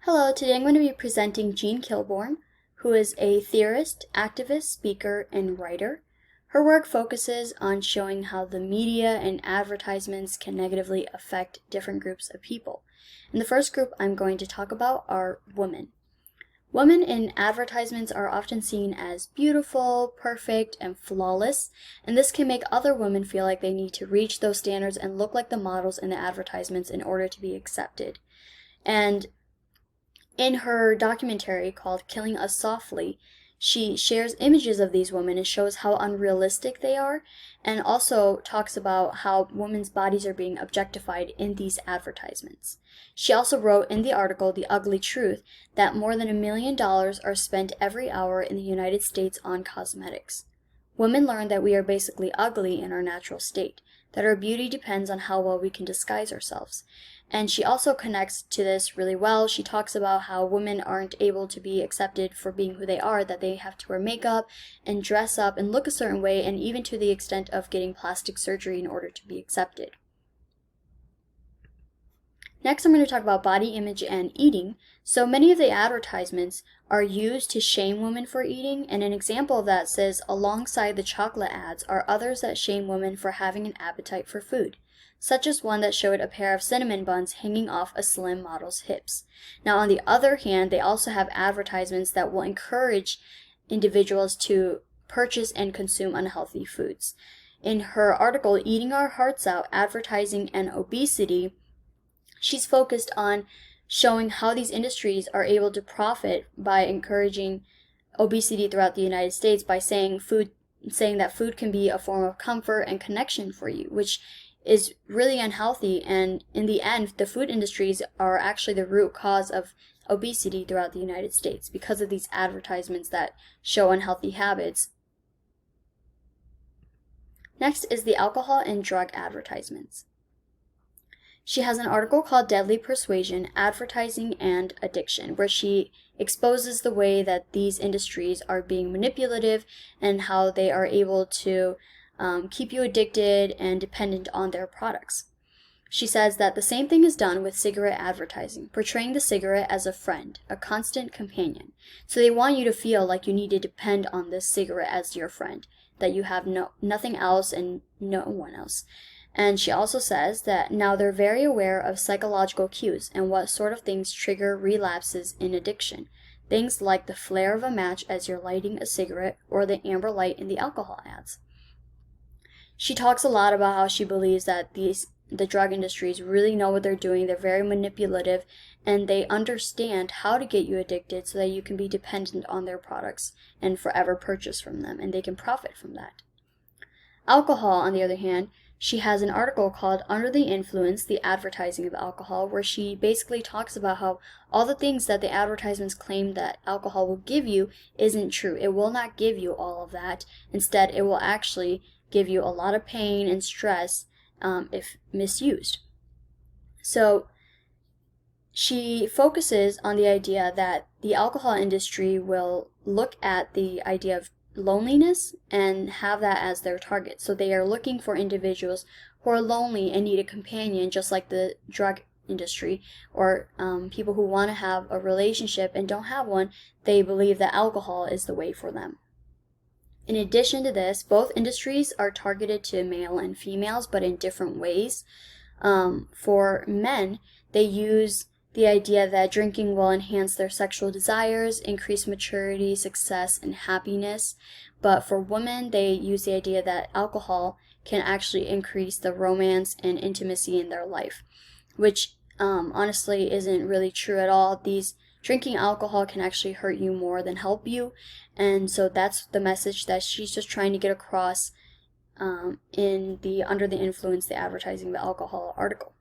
Hello, today I'm going to be presenting Jean Kilbourne, who is a theorist, activist, speaker, and writer. Her work focuses on showing how the media and advertisements can negatively affect different groups of people. And the first group I'm going to talk about are women. Women in advertisements are often seen as beautiful, perfect, and flawless, and this can make other women feel like they need to reach those standards and look like the models in the advertisements in order to be accepted. And in her documentary called Killing Us Softly, she shares images of these women and shows how unrealistic they are, and also talks about how women's bodies are being objectified in these advertisements. She also wrote in the article The Ugly Truth that more than $1 million are spent every hour in the United States on cosmetics. Women learn that we are basically ugly in our natural state, that our beauty depends on how well we can disguise ourselves. And she also connects to this really well. She talks about how women aren't able to be accepted for being who they are, that they have to wear makeup and dress up and look a certain way, and even to the extent of getting plastic surgery in order to be accepted. Next, I'm going to talk about body image and eating. So many of the advertisements are used to shame women for eating, and an example of that says, alongside the chocolate ads are others that shame women for having an appetite for food, such as one that showed a pair of cinnamon buns hanging off a slim model's hips. Now, on the other hand, they also have advertisements that will encourage individuals to purchase and consume unhealthy foods. In her article, Eating Our Hearts Out, Advertising and Obesity, she's focused on showing how these industries are able to profit by encouraging obesity throughout the United States by saying that food can be a form of comfort and connection for you, which is really unhealthy, and in the end, the food industries are actually the root cause of obesity throughout the United States because of these advertisements that show unhealthy habits. Next is the alcohol and drug advertisements. She has an article called Deadly Persuasion, Advertising and Addiction, where she exposes the way that these industries are being manipulative and how they are able to keep you addicted and dependent on their products. She says that the same thing is done with cigarette advertising, portraying the cigarette as a friend, a constant companion. So they want you to feel like you need to depend on this cigarette as your friend, that you have nothing else and no one else. And she also says that now they're very aware of psychological cues and what sort of things trigger relapses in addiction. Things like the flare of a match as you're lighting a cigarette or the amber light in the alcohol ads. She talks a lot about how she believes that the drug industries really know what they're doing. They're very manipulative, and they understand how to get you addicted so that you can be dependent on their products and forever purchase from them, and they can profit from that. Alcohol, on the other hand, she has an article called Under the Influence, the Advertising of Alcohol, where she basically talks about how all the things that the advertisements claim that alcohol will give you isn't true. It will not give you all of that. Instead, it will actually give you a lot of pain and stress if misused. So she focuses on the idea that the alcohol industry will look at the idea of loneliness and have that as their target. So they are looking for individuals who are lonely and need a companion, just like the drug industry, or people who want to have a relationship and don't have one. They believe that alcohol is the way for them. In addition to this, both industries are targeted to male and females, but in different ways. For men, they use the idea that drinking will enhance their sexual desires, increase maturity, success, and happiness. But for women, they use the idea that alcohol can actually increase the romance and intimacy in their life, which honestly isn't really true at all. Drinking alcohol can actually hurt you more than help you, and so that's the message that she's just trying to get across in the Under the Influence, the Advertising of Alcohol article.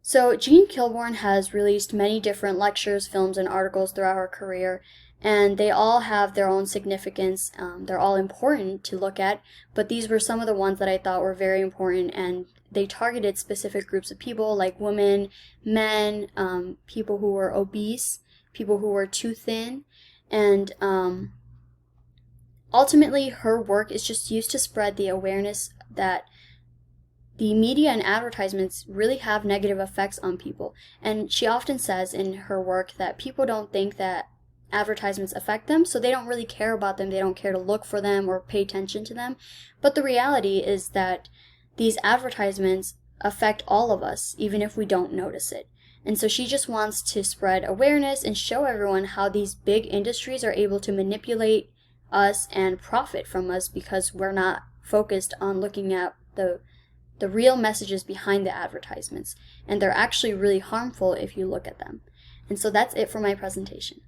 So Jean Kilbourne has released many different lectures, films, and articles throughout her career, and they all have their own significance. They're all important to look at, but these were some of the ones that I thought were very important, and they targeted specific groups of people like women, men, people who were obese, people who were too thin, and ultimately her work is just used to spread the awareness that the media and advertisements really have negative effects on people. And she often says in her work that people don't think that advertisements affect them, so they don't really care about them. They don't care to look for them or pay attention to them. But the reality is that these advertisements affect all of us, even if we don't notice it. And so she just wants to spread awareness and show everyone how these big industries are able to manipulate us and profit from us because we're not focused on looking at the real messages behind the advertisements. And they're actually really harmful if you look at them. And so that's it for my presentation.